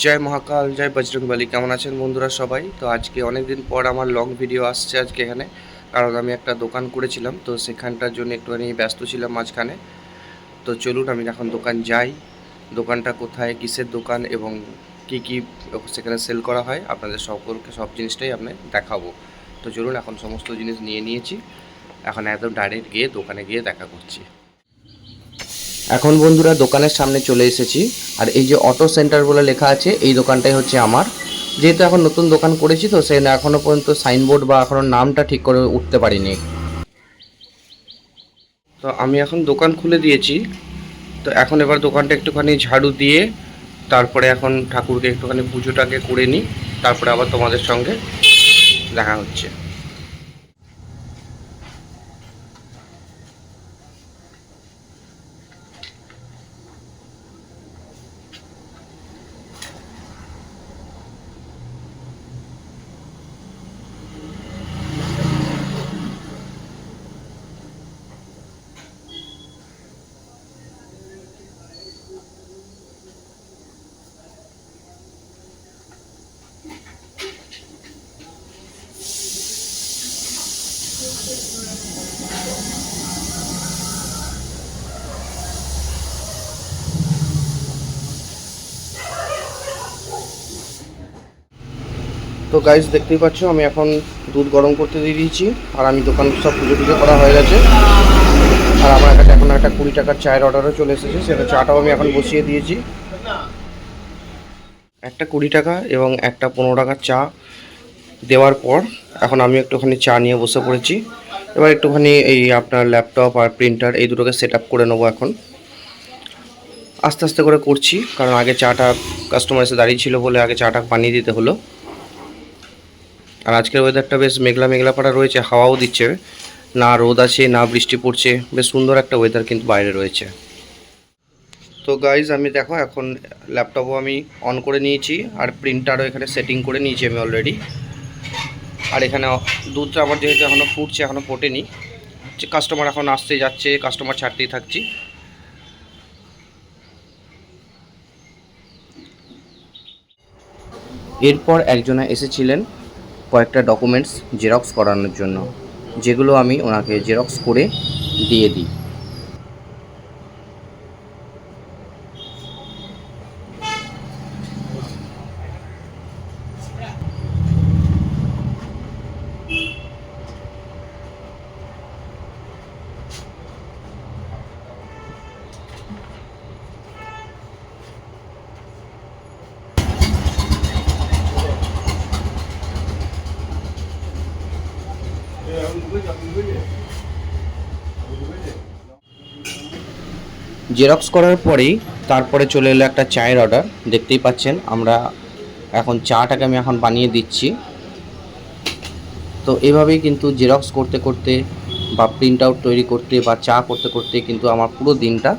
জয় মহাকাল, জয় বজরংবলী। কেমন আছেন বন্ধুরা সবাই? তো আজকে অনেক দিন পর আমার লং ভিডিও আসছে আজকে এখানে, কারণ আমি একটা দোকান করেছিলাম, তো সেখানটার জন্য একটুখানি ব্যস্ত ছিলাম মাঝখানে। তো চলুন আমি এখন দোকান যাই। দোকানটা কোথায়, কিসের দোকান এবং কি কি সেখানে সেল করা হয় আপনাদের সকলকে সব জিনিসটাই আপনাকে দেখাবো। তো চলুন, এখন সমস্ত জিনিস নিয়ে নিয়েছি, এখন একদম ডাইরেক্ট গিয়ে দোকানে গিয়ে দেখা করছি। এখন বন্ধুরা দোকানের সামনে চলে এসেছি, আর এই যে অটো সেন্টার বলে লেখা আছে এই দোকানটাই হচ্ছে আমার। যেহেতু এখন নতুন দোকান করেছি, তো সেখানে এখনও পর্যন্ত সাইনবোর্ড বা এখনও নামটা ঠিক করে উঠতে পারিনি। তো আমি এখন দোকান খুলে দিয়েছি। তো এখন এবার দোকানটা একটুখানি ঝাড়ু দিয়ে তারপরে এখন ঠাকুরকে একটুখানি পুজোটাকে করে নিই, তারপরে আবার তোমাদের সঙ্গে দেখা হচ্ছে। তো গাইস দেখতেই পাচ্ছ আমি এখন দুধ গরম করতে দিয়ে দিয়েছি, আর আমি দোকান সব পুজো টুজো করা হয়ে গেছে। আর আমার কাছে এখন একটা 20 টাকার চায়ের অর্ডারও চলে এসেছে, সেটা চাটাও আমি এখন বসিয়ে দিয়েছি। একটা 20 টাকা এবং একটা 15 টাকার চা দেওয়ার পর এখন আমি একটুখানি চা নিয়ে বসে পড়েছি। এবার একটুখানি এই আপনার ল্যাপটপ আর প্রিন্টার এই দুটোকে সেট আপ করে নেবো। এখন আস্তে আস্তে করে করছি, কারণ আগে চাটা কাস্টমার এসে দাঁড়িয়ে ছিল বলে আগে চাটা বানিয়ে দিতে হলো। আর আজকের ওয়েদারটা বেশ মেঘলা মেঘলা পাড়া রয়েছে, হাওয়াও দিচ্ছে, না রোদ আছে না বৃষ্টি পড়ছে, বেশ সুন্দর একটা ওয়েদার কিন্তু বাইরে রয়েছে। তো গাইজ আমি দেখো এখন ল্যাপটপও আমি অন করে নিয়েছি, আর প্রিন্টারও এখানে সেটিং করে নিয়েছি আমি অলরেডি। আর এখানে দুধটা আমার যেহেতু এখনও ফুটছে, এখনও ফোটেনি, যে কাস্টমার এখন আসতে যাচ্ছে, কাস্টমার ছাড়তেই থাকছি। এরপর একজনা এসেছিলেন কয়েকটা ডকুমেন্টস জেরক্স করানোর জন্য, যেগুলো আমি ওনাকে জেরক্স করে দিয়ে দিই। জেরক্স করার পরেই তারপরে চলে এলো একটা চায়ের অর্ডার। দেখতেই পাচ্ছেন আমরা এখন চাটাকে আমি এখন বানিয়ে দিচ্ছি। তো এভাবেই কিন্তু জেরক্স করতে করতে বা প্রিন্ট আউট তৈরি করতে বা চা করতে করতে কিন্তু আমার পুরো দিনটা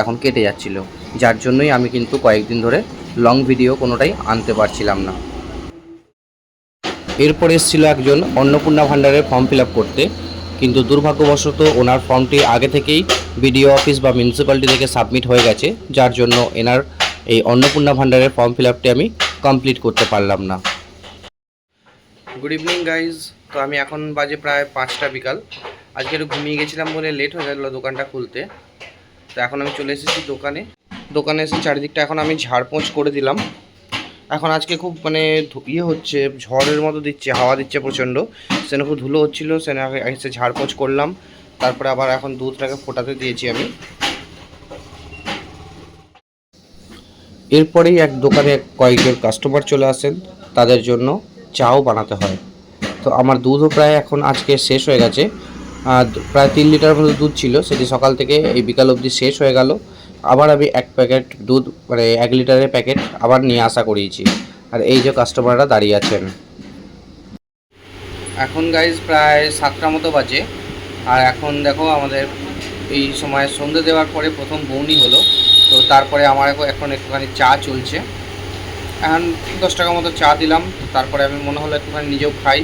এখন কেটে যাচ্ছিল, যার জন্যই আমি কিন্তু কয়েকদিন ধরে লং ভিডিও কোনোটাই আনতে পারছিলাম না। এরপরে এসেছিলো একজন অন্নপূর্ণা ভাণ্ডারের ফর্ম ফিল আপ করতে, কিন্তু দুর্ভাগ্যবশত ওনার ফর্মটি আগে থেকেই বিডিও অফিস বা মিউনিসিপ্যালিটি থেকে সাবমিট হয়ে গেছে, যার জন্য এনার এই অন্নপূর্ণা ভাণ্ডারের ফর্ম ফিল আপটি আমি কমপ্লিট করতে পারলাম না। Good evening guys. তো আমি এখন বাজে প্রায় 5টা বিকাল। আজকে একটু ঘুমিয়ে গেছিলাম বলে লেট হয়ে গেল দোকানটা খুলতে। তো এখন আমি চলে এসেছি দোকানে এসে চারিদিকটা এখন আমি ঝাড়পোঁছ করে দিলাম। এখন আজকে খুব মানে হচ্ছে, ঝড়ের মতো দিচ্ছে, হাওয়া দিচ্ছে প্রচণ্ড, সেখানে খুব ধুলো হচ্ছিলো, সেখানে এসে ঝাড়পোঁছ করলাম। তারপরে আবার এখন দুধটাকে ফোটাতে দিয়েছি আমি। এরপরেই এক দোকানে কয়েকজন কাস্টমার চলে আসেন, তাদের জন্য চাও বানাতে হয়। তো আমার দুধও প্রায় এখন আজকে শেষ হয়ে গেছে। প্রায় 3 লিটার মতো দুধ ছিল, সেটি সকাল থেকে এই বিকাল অবধি শেষ হয়ে গেল। আবার আমি এক প্যাকেট দুধ মানে 1 লিটারের প্যাকেট আবার নিয়ে আসা করিয়েছি। আর এই যে কাস্টমাররা দাঁড়িয়ে আছেন। এখন গাইজ প্রায় 7টা মতো বাজে, আর এখন দেখো আমাদের এই সময় সন্ধে দেওয়ার পরে প্রথম বউনি হলো। তো তারপরে আমার এখন একটুখানি চা চলছে। এখন 10 টাকা মতো চা দিলাম, তারপরে আমি মনে হলো একটুখানি নিজেও খাই,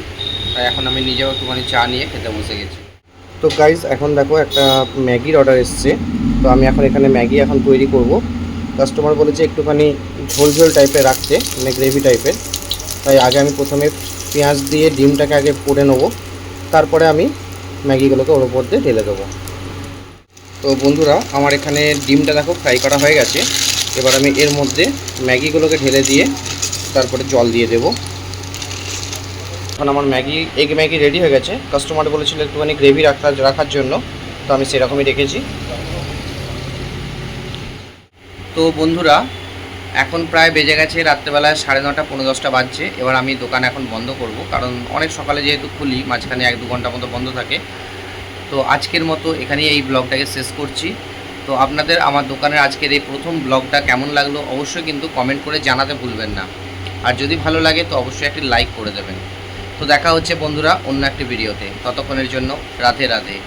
তাই এখন আমি নিজেও একটুখানি চা নিয়ে খেতে বসে গেছি। তো গাইজ এখন দেখো একটা ম্যাগির অর্ডার এসছে, তো আমি এখন এখানে ম্যাগি এখন তৈরি করব। কাস্টমার বলেছে একটুখানি ঝোল ঝোল টাইপের রাখতে, মানে গ্রেভি টাইপের। তাই আগে আমি প্রথমে পেঁয়াজ দিয়ে ডিমটাকে আগে করে নেবো, তারপরে আমি ম্যাগিগুলোকে ওর উপর দিয়ে ঢেলে দেবো। তো বন্ধুরা, আমার এখানে ডিমটা দেখো ফ্রাই করা হয়ে গেছে। এবার আমি এর মধ্যে ম্যাগিগুলোকে ঢেলে দিয়ে তারপরে জল দিয়ে দেবো। এখন আমার এগ ম্যাগি রেডি হয়ে গেছে। কাস্টমার বলেছিল একটুখানি গ্রেভি রাখার জন্য, তো আমি সেরকমই রেখেছি। তো বন্ধুরা, এখন প্রায় বেজে গেছে রাত্রেবেলায় 9:30 পৌনে 10টা বাজছে। এবার আমি দোকান এখন বন্ধ করব, কারণ অনেক সকালে যেহেতু খুলি, মাঝখানে 1-2 ঘন্টা মতো বন্ধ থাকে। তো আজকের মতো এখানেই এই ব্লগটাকে শেষ করছি। তো আপনাদের আমার দোকানের আজকের এই প্রথম ব্লগটা কেমন লাগলো অবশ্যই কিন্তু কমেন্ট করে জানাতে ভুলবেন না। আর যদি ভালো লাগে তো অবশ্যই একটি লাইক করে দেবেন। তো দেখা হচ্ছে বন্ধুরা অন্য একটি ভিডিওতে। ততক্ষণের জন্য রাধে রাধে।